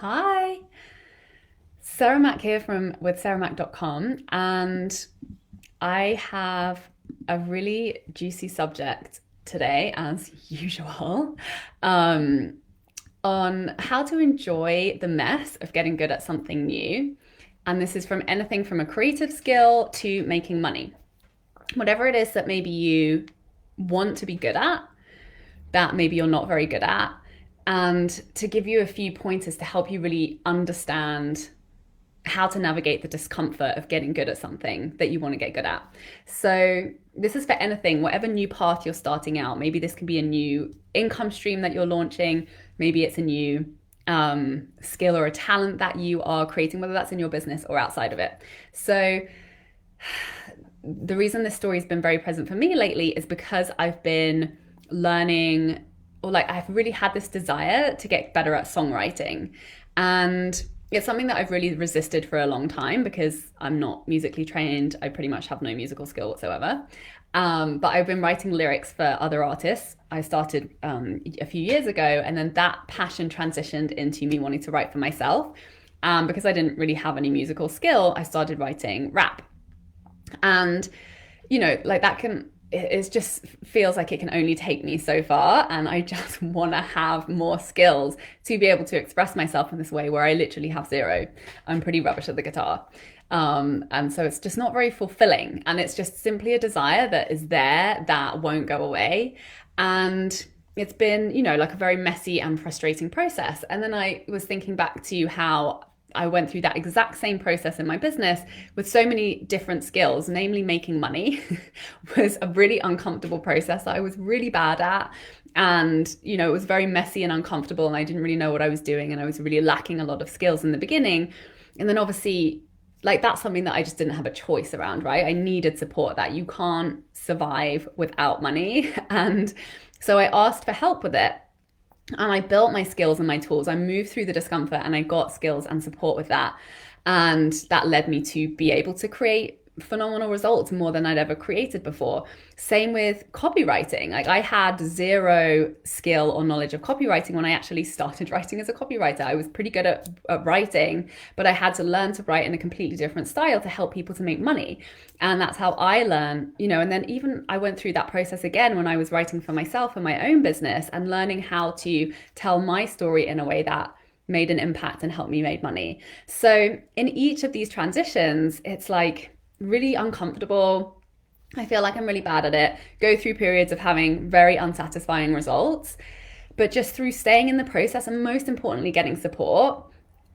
Hi, Sarah Mack here from with sarahmack.com, and I have a really juicy subject today, as usual, um, on how to enjoy the mess of getting good at something new. And this is from anything from a creative skill to making money. Whatever it is that maybe you want to be good at, that maybe you're not very good at, and to give you a few pointers to help you really understand how to navigate the discomfort of getting good at something that you want to get good at. So, this is for anything, whatever new path you're starting out. Maybe this can be a new income stream that you're launching, maybe it's a new skill or a talent that you are creating, whether that's in your business or outside of it. So, the reason this story has been very present for me lately is because I've been learning, or like I've really had this desire to get better at songwriting. And it's something that I've really resisted for a long time because I'm not musically trained. I pretty much have no musical skill whatsoever. But I've been writing lyrics for other artists. I started a few years ago, and then that passion transitioned into me wanting to write for myself. Because I didn't really have any musical skill, I started writing rap. And, like that can, it just feels like it can only take me so far. And I just want to have more skills to be able to express myself in this way where I literally have zero. I'm pretty rubbish at the guitar. And so it's just not very fulfilling. And it's just simply a desire that is there that won't go away. And it's been, like a very messy and frustrating process. And then I was thinking back to how I went through that exact same process in my business with so many different skills, namely making money was a really uncomfortable process that I was really bad at. And, it was very messy and uncomfortable, and I didn't really know what I was doing, and I was really lacking a lot of skills in the beginning. And then obviously, like that's something that I just didn't have a choice around, right? I needed support, that you can't survive without money. And so I asked for help with it. And I built my skills and my tools. I moved through the discomfort and I got skills and support with that. And that led me to be able to create phenomenal results, more than I'd ever created before. Same with copywriting. Like I had zero skill or knowledge of copywriting when I actually started writing as a copywriter. I was pretty good at writing, but I had to learn to write in a completely different style to help people to make money. And that's how I learned, and then even I went through that process again when I was writing for myself and my own business and learning how to tell my story in a way that made an impact and helped me make money. So in each of these transitions, it's like really uncomfortable. I feel like I'm really bad at it. Go through periods of having very unsatisfying results. But just through staying in the process and most importantly, getting support,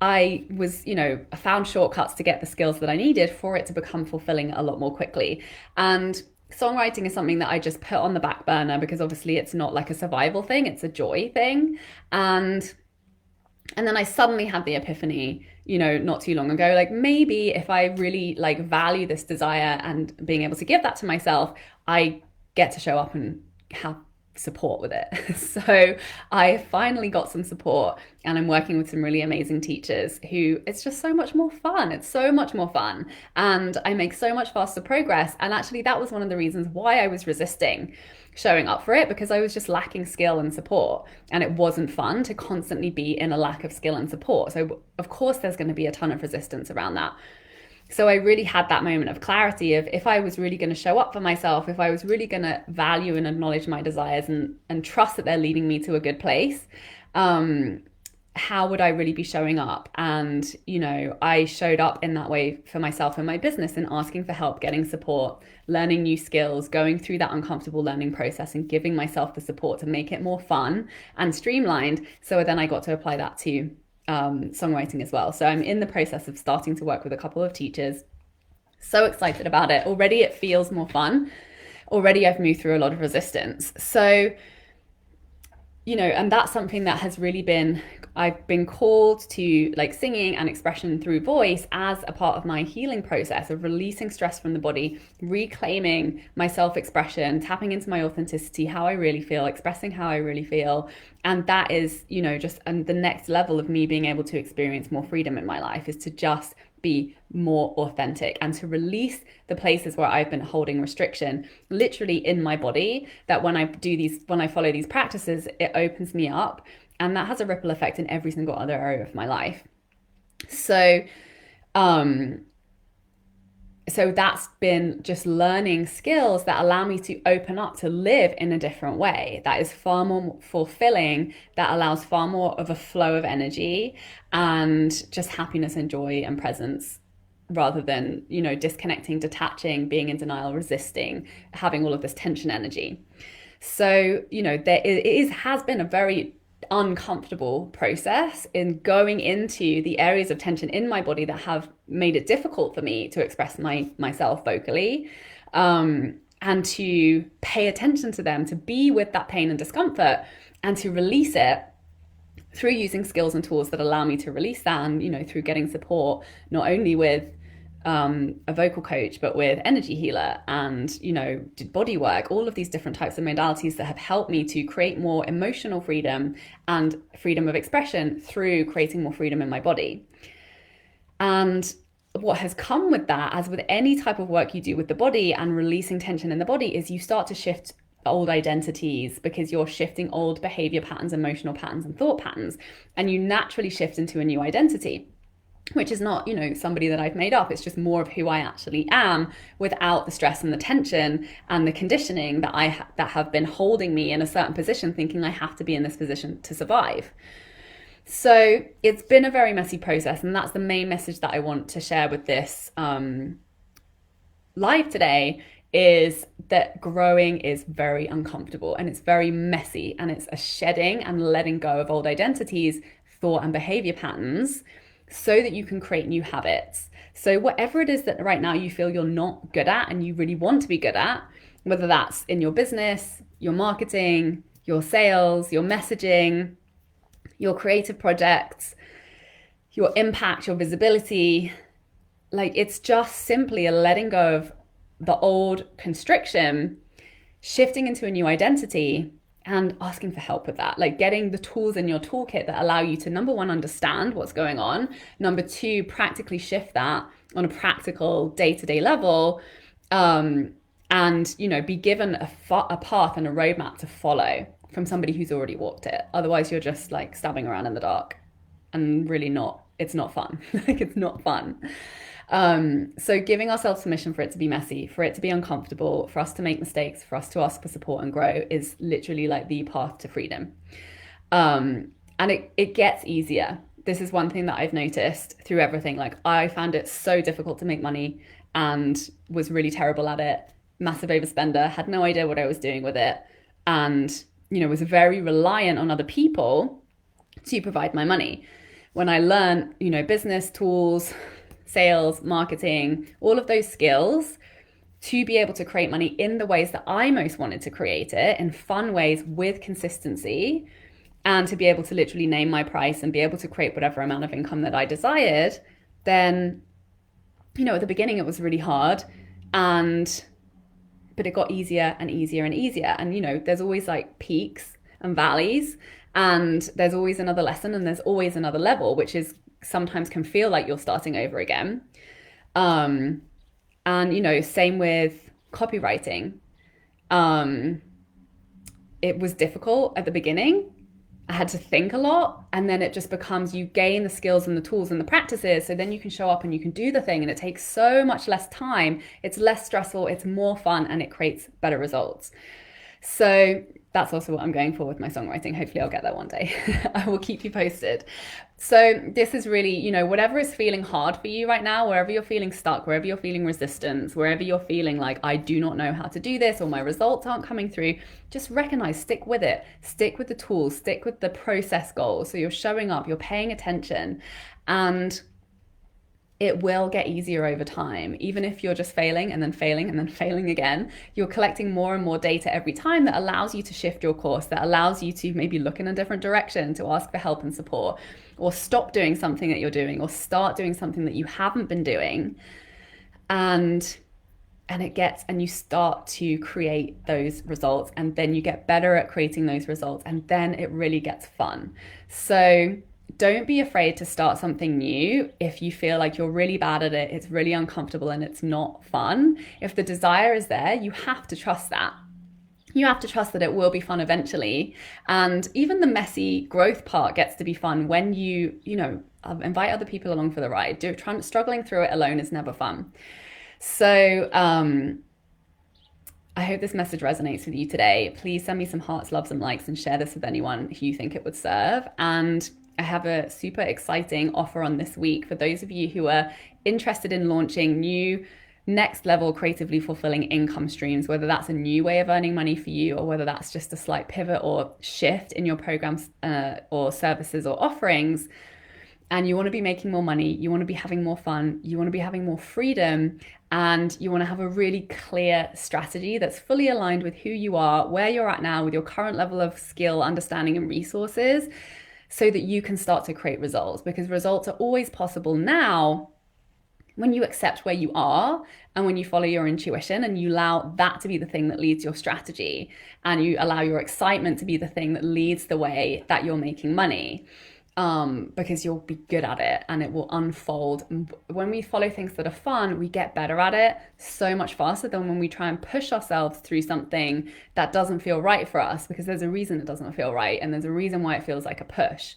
I was, I found shortcuts to get the skills that I needed for it to become fulfilling a lot more quickly. And songwriting is something that I just put on the back burner because obviously it's not like a survival thing, it's a joy thing. And then I suddenly had the epiphany, not too long ago, like maybe if I really like value this desire and being able to give that to myself, I get to show up and have support with it. So I finally got some support and I'm working with some really amazing teachers who it's just so much more fun. It's so much more fun. And I make so much faster progress. And actually that was one of the reasons why I was resisting showing up for it, because I was just lacking skill and support, and it wasn't fun to constantly be in a lack of skill and support. So of course there's going to be a ton of resistance around that. So I really had that moment of clarity of if I was really going to show up for myself, if I was really going to value and acknowledge my desires and trust that they're leading me to a good place, how would I really be showing up? And, I showed up in that way for myself and my business and asking for help, getting support, learning new skills, going through that uncomfortable learning process and giving myself the support to make it more fun and streamlined. So then I got to apply that to songwriting as well. So I'm in the process of starting to work with a couple of teachers. So excited about it. Already it feels more fun. Already I've moved through a lot of resistance. So, and that's something that has really been, I've been called to like singing and expression through voice as a part of my healing process of releasing stress from the body, reclaiming my self-expression, tapping into my authenticity, how I really feel, expressing how I really feel. And that is, just the next level of me being able to experience more freedom in my life is to just be more authentic and to release the places where I've been holding restriction literally in my body, that when I follow these practices, it opens me up And that has a ripple effect in every single other area of my life. So, so that's been just learning skills that allow me to open up to live in a different way that is far more fulfilling, that allows far more of a flow of energy and just happiness and joy and presence, rather than, you know, disconnecting, detaching, being in denial, resisting, having all of this tension energy. So, you know, has been a very uncomfortable process in going into the areas of tension in my body that have made it difficult for me to express myself vocally, and to pay attention to them, to be with that pain and discomfort, and to release it through using skills and tools that allow me to release that. And, you know, through getting support, not only with a vocal coach, but with energy healer and, you know, did body work, all of these different types of modalities that have helped me to create more emotional freedom and freedom of expression through creating more freedom in my body. And what has come with that, as with any type of work you do with the body and releasing tension in the body, is you start to shift old identities, because you're shifting old behavior patterns, emotional patterns, and thought patterns, and you naturally shift into a new identity, which is not, you know, somebody that I've made up. It's just more of who I actually am, without the stress and the tension and the conditioning that have been holding me in a certain position, thinking I have to be in this position to survive. So it's been a very messy process, and that's the main message that I want to share with this live today, is that growing is very uncomfortable and it's very messy, and it's a shedding and letting go of old identities, thought and behavior patterns, so that you can create new habits. So whatever it is that right now you feel you're not good at and you really want to be good at, whether that's in your business, your marketing, your sales, your messaging, your creative projects, your impact, your visibility, like, it's just simply a letting go of the old constriction, shifting into a new identity, and asking for help with that. Like, getting the tools in your toolkit that allow you to, number one, understand what's going on, number two, practically shift that on a practical day-to-day level, and, you know, be given a path and a roadmap to follow from somebody who's already walked it. Otherwise you're just like stabbing around in the dark, and really it's not fun. Like, it's not fun. So giving ourselves permission for it to be messy, for it to be uncomfortable, for us to make mistakes, for us to ask for support and grow, is literally like the path to freedom. And it gets easier. This is one thing that I've noticed through everything. Like, I found it so difficult to make money and was really terrible at it. Massive overspender, had no idea what I was doing with it. And, you know, was very reliant on other people to provide my money. When I learned, you know, business tools, sales, marketing, all of those skills to be able to create money in the ways that I most wanted to create it, in fun ways with consistency, and to be able to literally name my price and be able to create whatever amount of income that I desired, then, you know, at the beginning it was really hard, but it got easier and easier and easier. And, you know, there's always like peaks and valleys, and there's always another lesson, and there's always another level, which is sometimes can feel like you're starting over again. And, you know, same with copywriting. It was difficult at the beginning. I had to think a lot, and then it just becomes, you gain the skills and the tools and the practices, so then you can show up and you can do the thing, and it takes so much less time. It's less stressful, it's more fun, and it creates better results. So that's also what I'm going for with my songwriting. Hopefully I'll get there one day. I will keep you posted. So this is really, you know, whatever is feeling hard for you right now, wherever you're feeling stuck, wherever you're feeling resistance, wherever you're feeling like, I do not know how to do this, or my results aren't coming through, just recognize, stick with it, stick with the tools, stick with the process goals. So you're showing up, you're paying attention, and it will get easier over time. Even if you're just failing and then failing and then failing again, you're collecting more and more data every time that allows you to shift your course, that allows you to maybe look in a different direction, to ask for help and support, or stop doing something that you're doing, or start doing something that you haven't been doing. And you start to create those results, and then you get better at creating those results, and then it really gets fun. So don't be afraid to start something new if you feel like you're really bad at it, it's really uncomfortable, and it's not fun. If the desire is there, you have to trust that. You have to trust that it will be fun eventually. And even the messy growth part gets to be fun when you invite other people along for the ride. Struggling through it alone is never fun. So I hope this message resonates with you today. Please send me some hearts, loves, and likes, and share this with anyone who you think it would serve. And I have a super exciting offer on this week for those of you who are interested in launching new next level creatively fulfilling income streams, whether that's a new way of earning money for you or whether that's just a slight pivot or shift in your programs or services or offerings. And you want to be making more money, you want to be having more fun, you want to be having more freedom, and you want to have a really clear strategy that's fully aligned with who you are, where you're at now with your current level of skill, understanding, and resources, so that you can start to create results. Because results are always possible now when you accept where you are and when you follow your intuition and you allow that to be the thing that leads your strategy, and you allow your excitement to be the thing that leads the way that you're making money. Because you'll be good at it and it will unfold. When we follow things that are fun, we get better at it so much faster than when we try and push ourselves through something that doesn't feel right for us, because there's a reason it doesn't feel right and there's a reason why it feels like a push.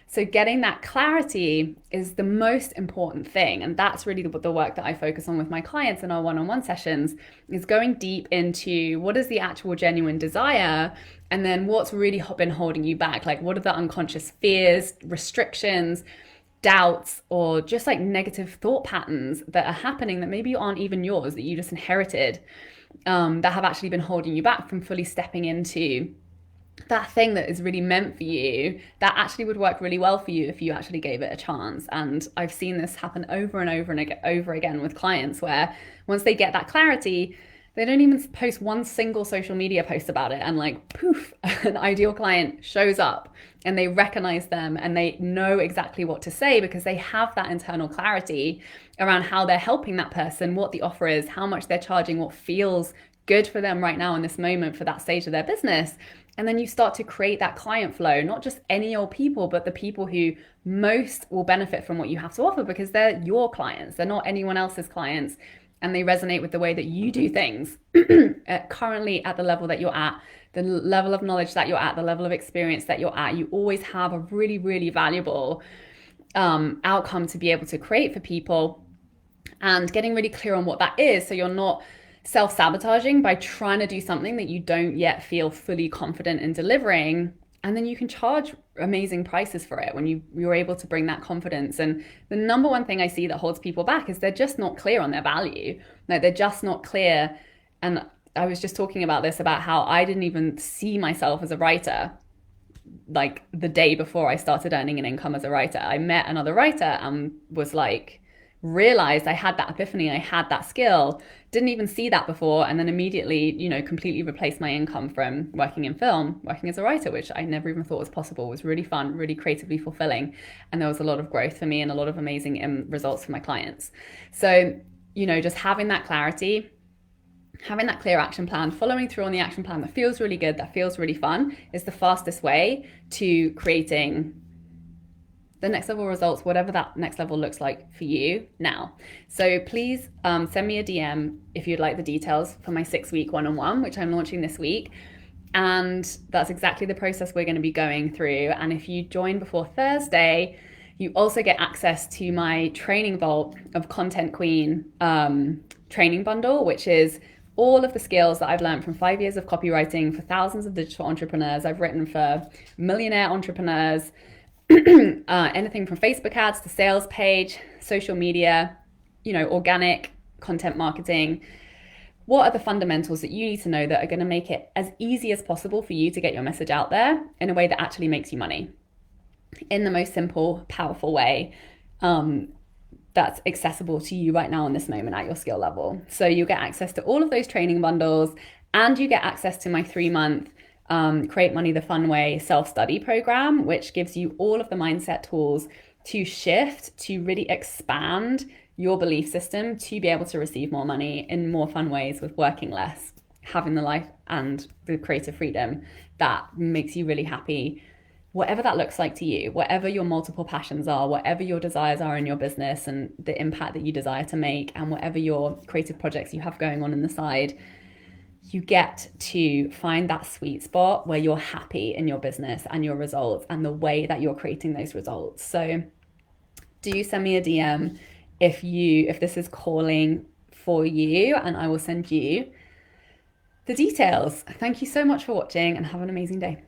So getting that clarity is the most important thing. And that's really the work that I focus on with my clients in our one-on-one sessions, is going deep into what is the actual genuine desire, and then what's really been holding you back. Like, what are the unconscious fears, restrictions, doubts, or just like negative thought patterns that are happening that maybe aren't even yours, that you just inherited, that have actually been holding you back from fully stepping into that thing that is really meant for you, that actually would work really well for you if you actually gave it a chance. And I've seen this happen over and over and over again with clients, where once they get that clarity, they don't even post one single social media post about it, and like poof, an ideal client shows up and they recognize them and they know exactly what to say, because they have that internal clarity around how they're helping that person, what the offer is, how much they're charging, what feels good for them right now in this moment for that stage of their business. And then you start to create that client flow, not just any old people, but the people who most will benefit from what you have to offer, because they're your clients. They're not anyone else's clients, and they resonate with the way that you do things currently at the level that you're at, the level of knowledge that you're at, the level of experience that you're at. You always have a really, really valuable outcome to be able to create for people, and getting really clear on what that is, so you're not self-sabotaging by trying to do something that you don't yet feel fully confident in delivering. And then you can charge amazing prices for it when you're able to bring that confidence. And the number one thing I see that holds people back is they're just not clear on their value. Like, they're just not clear. And I was just talking about this, about how I didn't even see myself as a writer like the day before I started earning an income as a writer. I met another writer and was like, realized I had that epiphany, I had that skill, didn't even see that before, and then immediately, completely replaced my income from working in film, working as a writer, which I never even thought was possible. It was really fun, really creatively fulfilling, and there was a lot of growth for me and a lot of amazing results for my clients. So, just having that clarity, having that clear action plan, following through on the action plan that feels really good, that feels really fun, is the fastest way to creating the next level results, whatever that next level looks like for you now. So please send me a DM if you'd like the details for my 6-week one-on-one, which I'm launching this week. And that's exactly the process we're going to be going through. And if you join before Thursday, you also get access to my training vault of Content Queen training bundle, which is all of the skills that I've learned from 5 years of copywriting for thousands of digital entrepreneurs. I've written for millionaire entrepreneurs, anything from Facebook ads to sales page, social media, organic content marketing. What are the fundamentals that you need to know that are going to make it as easy as possible for you to get your message out there in a way that actually makes you money in the most simple, powerful way that's accessible to you right now in this moment at your skill level. So you get access to all of those training bundles, and you get access to my 3-month Create Money the Fun Way self-study program, which gives you all of the mindset tools to shift, to really expand your belief system to be able to receive more money in more fun ways, with working less, having the life and the creative freedom that makes you really happy, whatever that looks like to you, whatever your multiple passions are, whatever your desires are in your business and the impact that you desire to make, and whatever your creative projects you have going on the side. you get to find that sweet spot where you're happy in your business and your results and the way that you're creating those results. So do send me a DM if this is calling for you, and I will send you the details. Thank you so much for watching and have an amazing day.